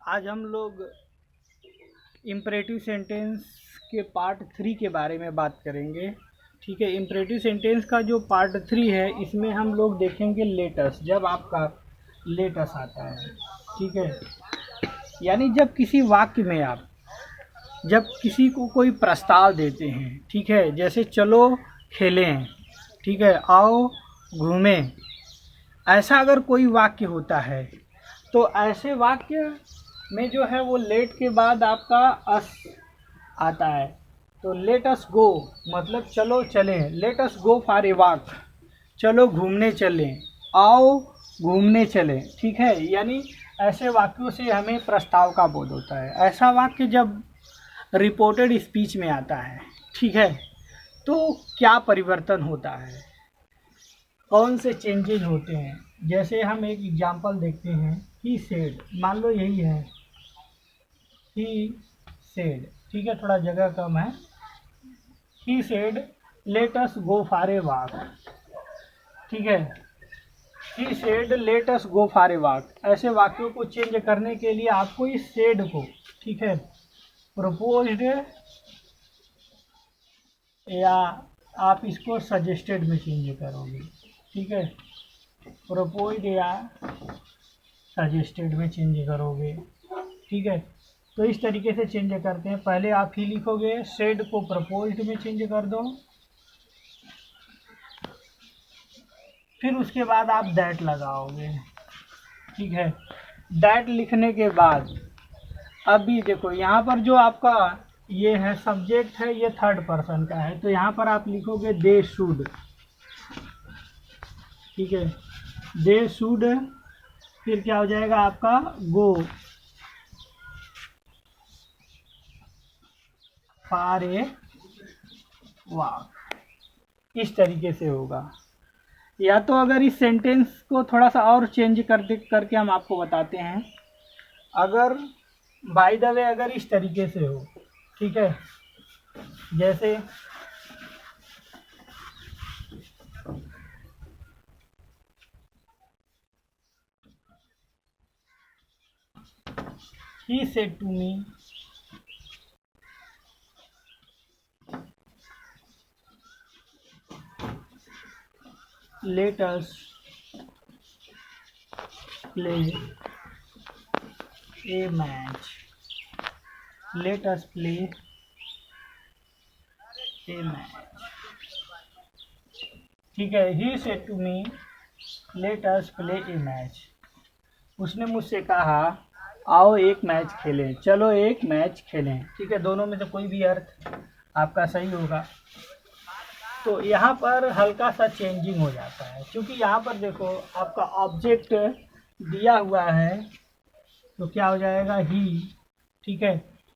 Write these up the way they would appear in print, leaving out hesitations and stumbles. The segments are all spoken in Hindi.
आज हम लोग इम्परेटिव सेंटेंस के पार्ट 3 के बारे में बात करेंगे। ठीक है, इम्परेटिव सेंटेंस का जो पार्ट 3 है इसमें हम लोग देखेंगे लेटस। जब आपका लेटस आता है, ठीक है, यानी जब किसी वाक्य में आप जब किसी को कोई प्रस्ताव देते हैं, ठीक है, जैसे चलो खेलें, ठीक है, आओ घूमें, ऐसा अगर कोई वाक्य होता है तो ऐसे वाक्य में जो है वो लेट के बाद आपका अस आता है। तो लेट अस गो मतलब चलो चलें, let us go for a walk, चलो घूमने चलें, आओ घूमने चलें, ठीक है। यानी ऐसे वाक्यों से हमें प्रस्ताव का बोध होता है। ऐसा वाक्य जब रिपोर्टेड स्पीच में आता है, ठीक है, तो क्या परिवर्तन होता है, कौन से चेंजेज होते हैं। जैसे हम एक एग्जांपल देखते हैं, ही सेड, मान लो यही है, ही सेड, ठीक है, थोड़ा जगह कम है। He said let us go for a walk, ठीक है, he said let us go for a walk. ऐसे वाक्यों को चेंज करने के लिए आपको इस सेड को, ठीक है, प्रपोज्ड या आप इसको सजेस्टेड में चेंज करोगे, ठीक है, प्रपोज्ड या सजेस्टेड में चेंज करोगे, ठीक है। तो इस तरीके से चेंज करते हैं। पहले आप ही लिखोगे, सेड को प्रपोज्ड में चेंज कर दो, फिर उसके बाद आप दैट लगाओगे, ठीक है। दैट लिखने के बाद अभी देखो यहाँ पर जो आपका ये है सब्जेक्ट है, ये थर्ड पर्सन का है, तो यहाँ पर आप लिखोगे दे शुड, ठीक है, दे शुड, फिर क्या हो जाएगा आपका गो फॉर ए वॉक। इस तरीके से होगा। या तो अगर इस सेंटेंस को थोड़ा सा और चेंज करके हम आपको बताते हैं, अगर बाय द वे अगर इस तरीके से हो, ठीक है, जैसे he said to me let us play a match, let us play a match, ठीक है। he said to me let us play a match, उसने मुझसे कहा आओ एक मैच खेलें, चलो एक मैच खेलें, ठीक है। दोनों में से कोई भी अर्थ आपका सही होगा। तो यहाँ पर हल्का सा चेंजिंग हो जाता है, क्योंकि यहाँ पर देखो आपका ऑब्जेक्ट दिया हुआ है, तो क्या हो जाएगा ही, ठीक है।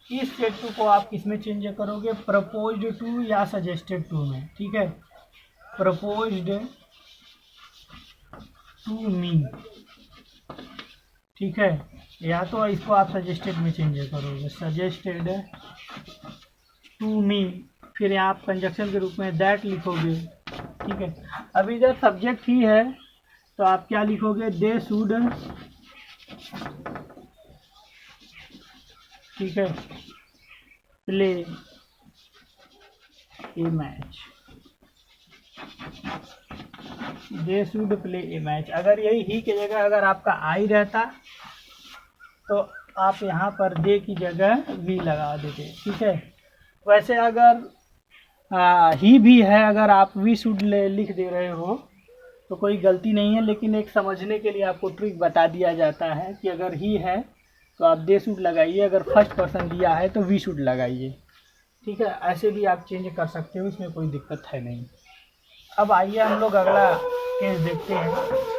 इस सेट टू को आप किस में चेंज करोगे, प्रपोज्ड टू या सजेस्टेड टू में, ठीक है, प्रपोज्ड टू मी, ठीक है, या तो इसको आप सजेस्टेड में चेंज करोगे, सजेस्टेड टू मी, फिर यहाँ आप कंजक्शन के रूप में दैट लिखोगे, ठीक है। अब इधर सब्जेक्ट ही है, तो आप क्या लिखोगे, दे शुड, ठीक है, play A match, they should play A match. अगर यही ही की जगह अगर आपका आई रहता तो आप यहाँ पर दे की जगह वी लगा देते, ठीक है। वैसे अगर ही भी है, अगर आप वी शुड लिख दे रहे हो तो कोई गलती नहीं है, लेकिन एक समझने के लिए आपको ट्रिक बता दिया जाता है कि अगर ही है तो आप दे शुड लगाइए, अगर फर्स्ट पर्सन दिया है तो वी शुड लगाइए, ठीक है। ऐसे भी आप चेंज कर सकते हो, इसमें कोई दिक्कत है नहीं। अब आइए हम लोग अगला केस देखते हैं।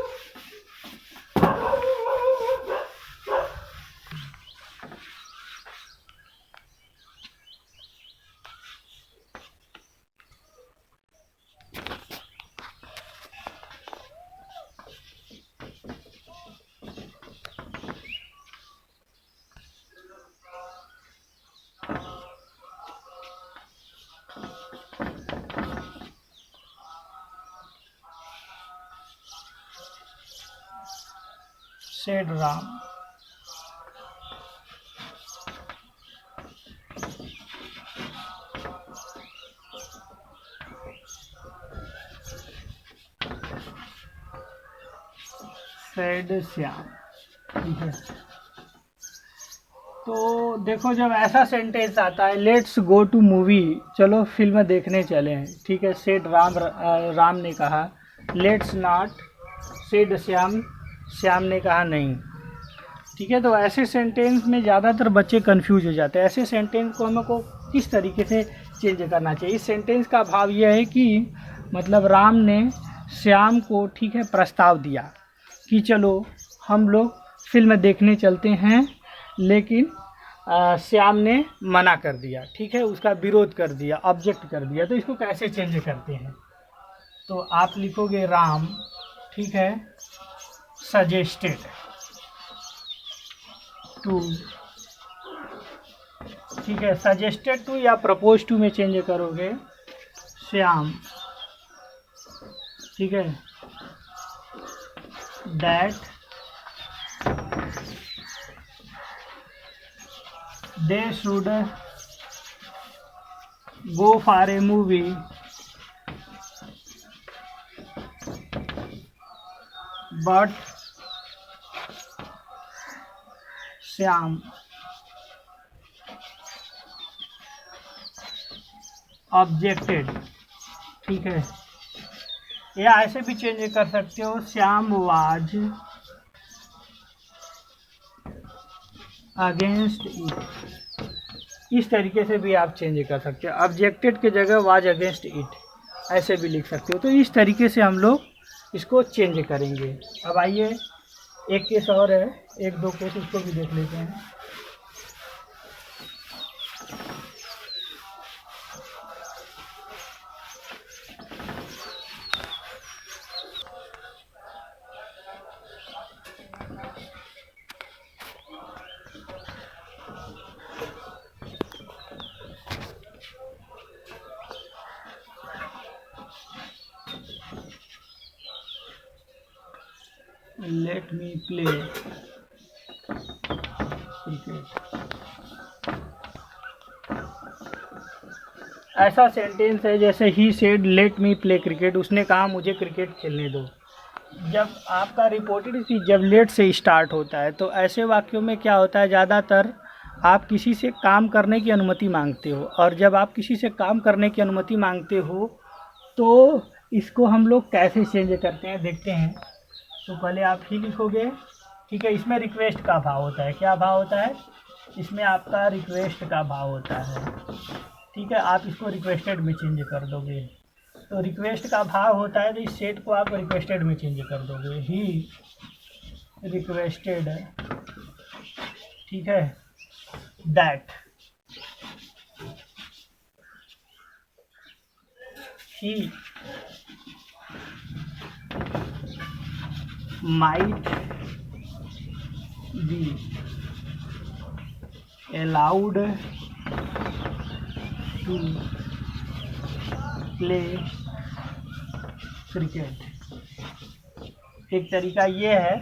said Ram, सेड श्याम, ठीक है। तो देखो जब ऐसा सेंटेंस आता है, लेट्स गो टू मूवी, चलो फिल्म देखने चले हैं, ठीक है, सेड राम ने कहा। Let's not, said Shyam, Shyam ने कहा नहीं, ठीक है। तो ऐसे सेंटेंस में ज़्यादातर बच्चे कंफ्यूज हो जाते हैं। ऐसे सेंटेंस को हमको किस तरीके से चेंज करना चाहिए? इस सेंटेंस का भाव यह है कि मतलब राम ने श्याम को, ठीक है, प्रस्ताव दिया कि चलो हम लोग फिल्म देखने चलते हैं, लेकिन श्याम ने मना कर दिया, ठीक है, उसका विरोध कर दिया, ऑब्जेक्ट कर दिया। तो इसको कैसे चेंज करते हैं? तो आप लिखोगे राम, ठीक है, सजेस्टेड टू, ठीक है, सजेस्टेड टू या प्रपोज टू में चेंज करोगे श्याम, ठीक है, that they should go for a movie but Shyam objected, ठीक है। या ऐसे भी चेंज कर सकते हो, श्याम वाज अगेंस्ट इट, इस तरीके से भी आप चेंज कर सकते हो। ऑब्जेक्टेड के जगह वाज अगेंस्ट इट, ऐसे भी लिख सकते हो। तो इस तरीके से हम लोग इसको चेंज करेंगे। अब आइए एक केस और है, एक दो केस उसको भी देख लेते हैं। लेट मी प्ले क्रिकेट, ऐसा सेंटेंस है जैसे ही said let me play cricket, उसने कहा मुझे क्रिकेट खेलने दो। जब आपका रिपोर्टेड स्पीच जब लेट से स्टार्ट होता है तो ऐसे वाक्यों में क्या होता है, ज़्यादातर आप किसी से काम करने की अनुमति मांगते हो, और जब आप किसी से काम करने की अनुमति मांगते हो तो इसको हम लोग कैसे चेंज करते हैं देखते हैं। तो पहले आप ही लिखोगे, ठीक है, इसमें रिक्वेस्ट का भाव होता है। क्या भाव होता है? इसमें आपका रिक्वेस्ट का भाव होता है, ठीक है। आप इसको रिक्वेस्टेड में चेंज कर दोगे। तो रिक्वेस्ट का भाव होता है तो इस सेट को आप रिक्वेस्टेड में चेंज कर दोगे। ही रिक्वेस्टेड, ठीक है, that he might be allowed to play cricket, एक तरीका ये है।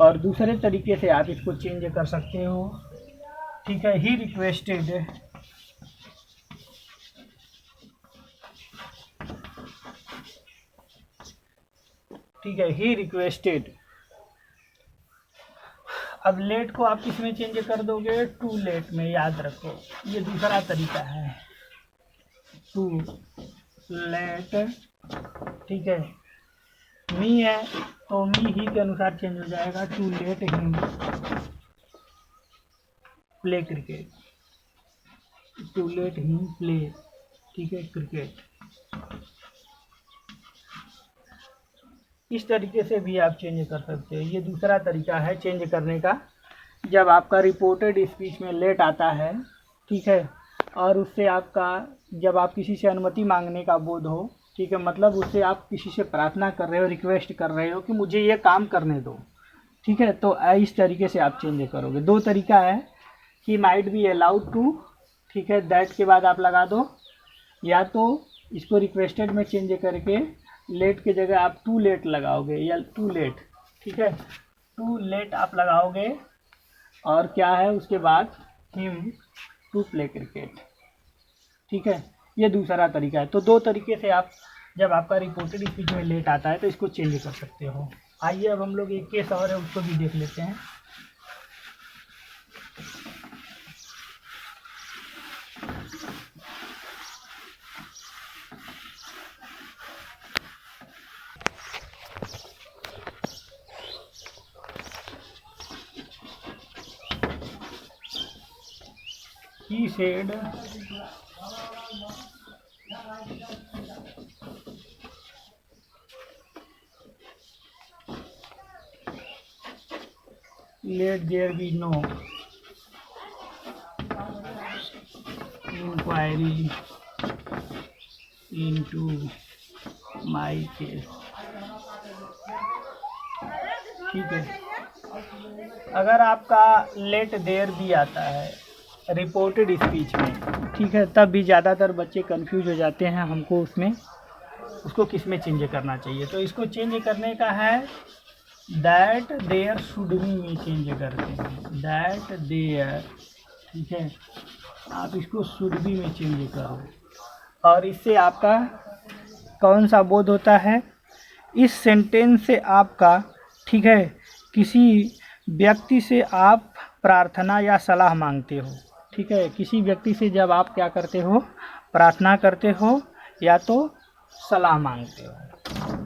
और दूसरे तरीके से आप इसको चेंज कर सकते हो, ठीक है। ही रिक्वेस्टेड, ठीक है, ही रिक्वेस्टेड। अब लेट को आप किस में चेंज कर दोगे? टू लेट में, याद रखो ये दूसरा तरीका है। टू लेट, ठीक है, मी है तो मी ही के अनुसार चेंज हो जाएगा। To let him play cricket, to let him play, ठीक है, क्रिकेट। इस तरीके से भी आप चेंज कर सकते हो। ये दूसरा तरीका है चेंज करने का। जब आपका रिपोर्टेड स्पीच में लेट आता है, ठीक है, और उससे आपका जब आप किसी से अनुमति मांगने का बोध हो, ठीक है, मतलब उससे आप किसी से प्रार्थना कर रहे हो, रिक्वेस्ट कर रहे हो कि मुझे ये काम करने दो, ठीक है, तो इस तरीके से आप चेंज करोगे। दो तरीका है कि माइट बी अलाउड टू, ठीक है, दैट के बाद आप लगा दो, या तो इसको रिक्वेस्टेड में चेंज करके लेट के जगह आप टू लेट लगाओगे, या टू लेट, ठीक है, टू लेट आप लगाओगे, और क्या है उसके बाद हिम टू प्ले क्रिकेट, ठीक है। ये दूसरा तरीका है। तो दो तरीके से आप जब आपका रिपोर्टेड स्पीच में लेट आता है तो इसको चेंज कर सकते हो। आइए अब हम लोग एक केस और है उसको भी देख लेते हैं। He said let there be no inquiry into my case। ठीक है, अगर आपका लेट देयर भी आता है रिपोर्टेड स्पीच में, ठीक है, तब भी ज़्यादातर बच्चे कंफ्यूज हो जाते हैं हमको उसमें उसको किस में चेंज करना चाहिए। तो इसको चेंज करने का है दैट देयर शुड बी में चेंज करते हैं, दैट देयर, ठीक है, आप इसको शुड बी में चेंज करो और इससे आपका कौन सा बोध होता है, इस सेंटेंस से आपका, ठीक है, किसी व्यक्ति से आप प्रार्थना या सलाह मांगते हो, ठीक है, किसी व्यक्ति से जब आप क्या करते हो, प्रार्थना करते हो या तो सलाह मांगते हो,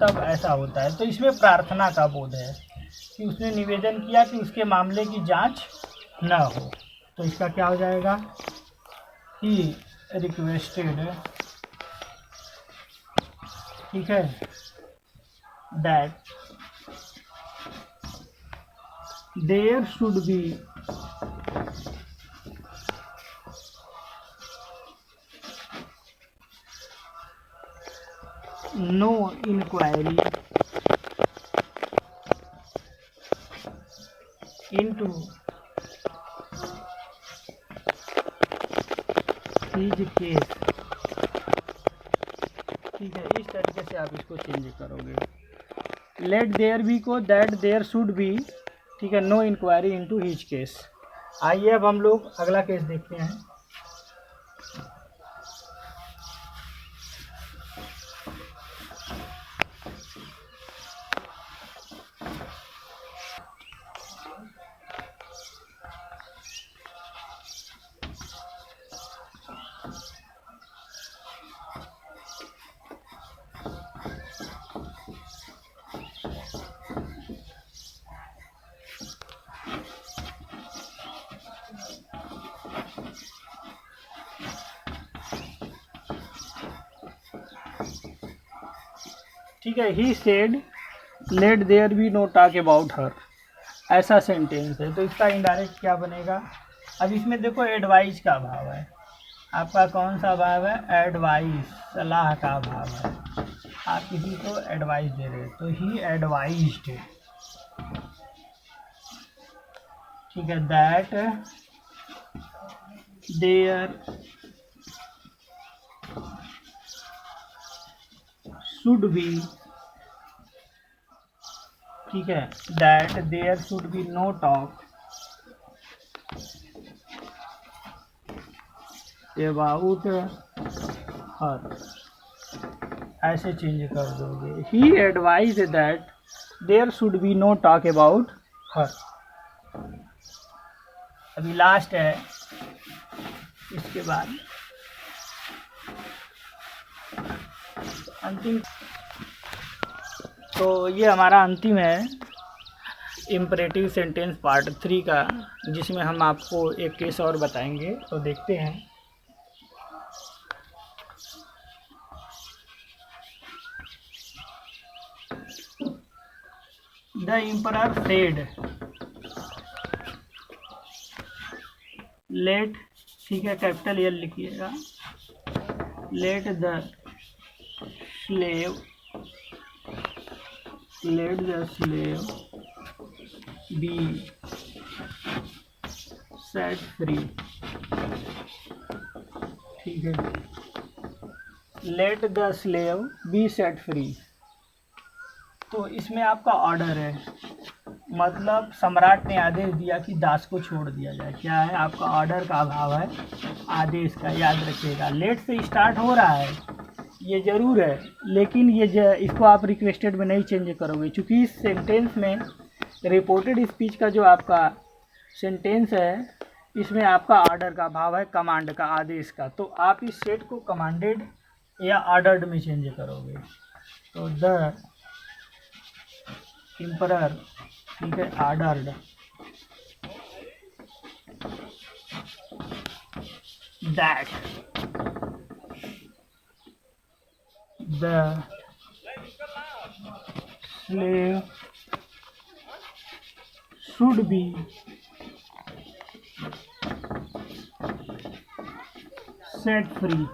तब ऐसा होता है। तो इसमें प्रार्थना का बोध है कि उसने निवेदन किया कि उसके मामले की जांच न हो, तो इसका क्या हो जाएगा, ही रिक्वेस्टेड, ठीक है, that there should be no inquiry into his case, ठीक है, इस तरीके से आप इसको चेंज करोगे। लेट देयर बी को दैट देयर शुड बी, ठीक है, no inquiry into his case. आइए अब हम लोग अगला केस देखते हैं। ठीक है, he said let there be no talk about her, ऐसा सेंटेंस है, तो इसका इनडायरेक्ट क्या बनेगा। अब इसमें देखो एडवाइस का भाव है, आपका कौन सा भाव है, एडवाइस, सलाह का भाव है, आप किसी को एडवाइस दे रहे, तो ही एडवाइज्ड, ठीक है, दैट देयर शुड बी, ठीक है, that there should be no talk about her, ऐसे चेंज कर दोगे। He advise that there should be no talk about her. अभी लास्ट है, इसके बाद अंतिम, तो ये हमारा अंतिम है इम्परेटिव सेंटेंस पार्ट 3 का, जिसमें हम आपको एक केस और बताएंगे, तो देखते हैं। द एम्परर सेड लेट, ठीक है, कैपिटल एल लिखिएगा, let the slave be set free, ठीक है, let the slave be set free. तो इसमें आपका ऑर्डर है, मतलब सम्राट ने आदेश दिया कि दास को छोड़ दिया जाए, क्या है, आपका ऑर्डर का अभाव है, आदेश का, याद रखिएगा। लेट से स्टार्ट हो रहा है, ये ज़रूर है, लेकिन इसको आप रिक्वेस्टेड में नहीं चेंज करोगे, क्योंकि इस सेंटेंस में रिपोर्टेड स्पीच का जो आपका सेंटेंस है इसमें आपका ऑर्डर का भाव है, कमांड का, आदेश का। तो आप इस सेट को कमांडेड या ऑर्डर्ड में चेंज करोगे। तो द एम्परर, ठीक है, ordered that the slave should be set free।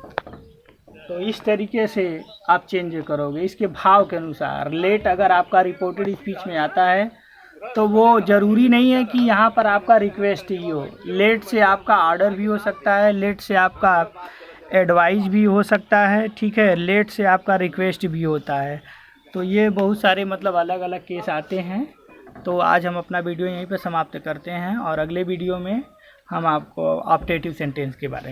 तो इस तरीके से आप चेंज करोगे इसके भाव के अनुसार। लेट अगर आपका रिपोर्टेड स्पीच में आता है तो वो ज़रूरी नहीं है कि यहाँ पर आपका रिक्वेस्ट ही हो। लेट से आपका ऑर्डर भी हो सकता है, लेट से आपका एडवाइस भी हो सकता है, ठीक है, लेट से आपका रिक्वेस्ट भी होता है। तो ये बहुत सारे मतलब अलग अलग केस आते हैं। तो आज हम अपना वीडियो यहीं पे समाप्त करते हैं और अगले वीडियो में हम आपको ऑप्टेटिव सेंटेंस के बारे में